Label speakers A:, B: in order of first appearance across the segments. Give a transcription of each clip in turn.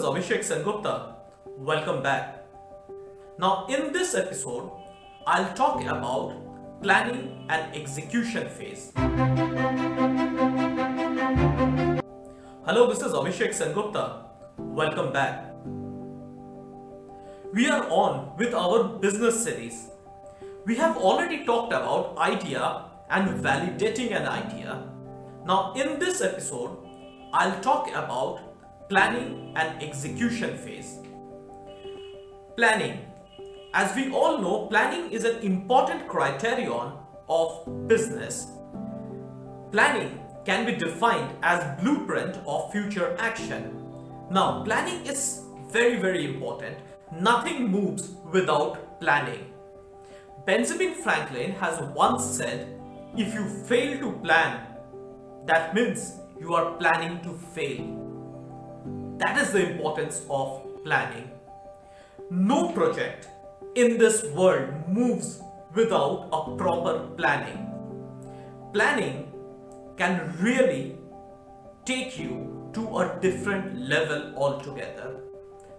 A: Abhishek Sengupta. Welcome back. Now, in this episode, I'll talk about planning and execution phase. Hello, this is Abhishek Sengupta. Welcome back. We are on with our business series. We have already talked about idea and validating an idea. Now, in this episode, I'll talk about planning and execution phase. Planning. As we all know, planning is an important criterion of business. Planning can be defined as blueprint of future action. Now, planning is very important. Nothing moves without planning. Benjamin Franklin has once said, if you fail to plan, that means you are planning to fail. That is the importance of planning. No project in this world moves without a proper planning. Planning can really take you to a different level altogether.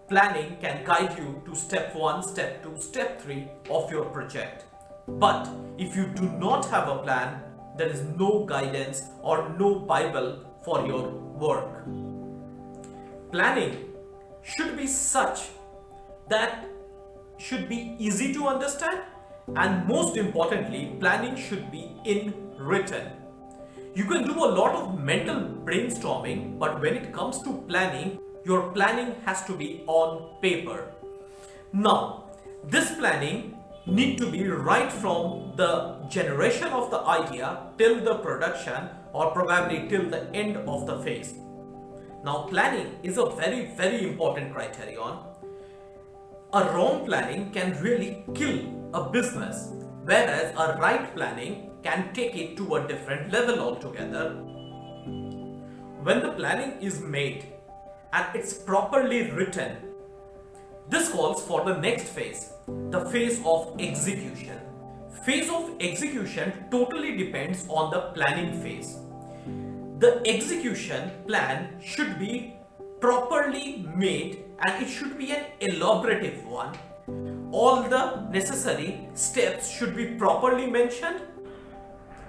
A: Planning can guide you to step 1, step 2, step 3 of your project. But if you do not have a plan, there is no guidance or no Bible for your work. Planning should be such that should be easy to understand, and most importantly, planning should be in written. You can do a lot of mental brainstorming, but when it comes to planning, your planning has to be on paper. Now, this planning need to be right from the generation of the idea till the production, or probably till the end of the phase. Now, planning is a very important criterion. A wrong planning can really kill a business, whereas a right planning can take it to a different level altogether. When the planning is made and it's properly written, this calls for the next phase, the phase of execution. Phase of execution totally depends on the planning phase. The execution plan should be properly made and it should be an elaborative one. All the necessary steps should be properly mentioned.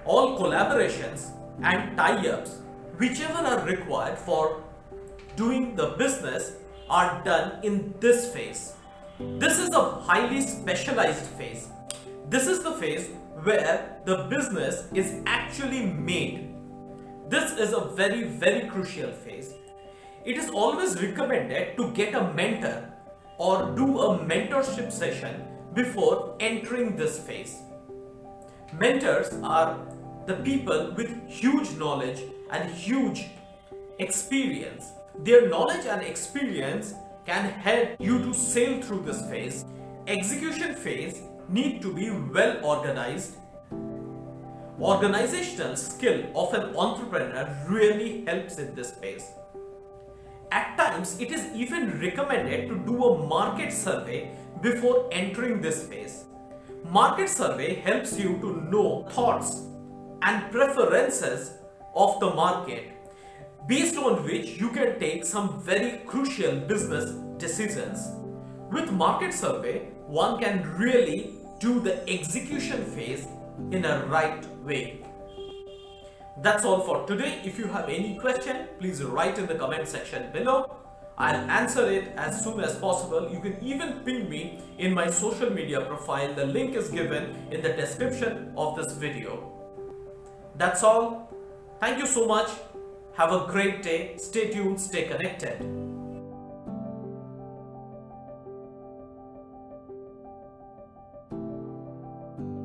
A: All collaborations and tie-ups, whichever are required for doing the business, are done in this phase. This is a highly specialized phase. This is the phase where the business is actually made. This is a very crucial phase. It is always recommended to get a mentor or do a mentorship session before entering this phase. Mentors are the people with huge knowledge and huge experience. Their knowledge and experience can help you to sail through this phase. Execution phase need to be well organized. Organizational skill of an entrepreneur really helps in this phase. At times, it is even recommended to do a market survey before entering this phase. Market survey helps you to know thoughts and preferences of the market, based on which you can take some very crucial business decisions. With market survey, one can really do the execution phase in a right way. That's all for today. If you have any question, please write in the comment section below. I'll answer it as soon as possible. You can even ping me in my social media profile. The link is given in the description of this video. That's all. Thank you so much. Have a great day. Stay tuned, stay connected.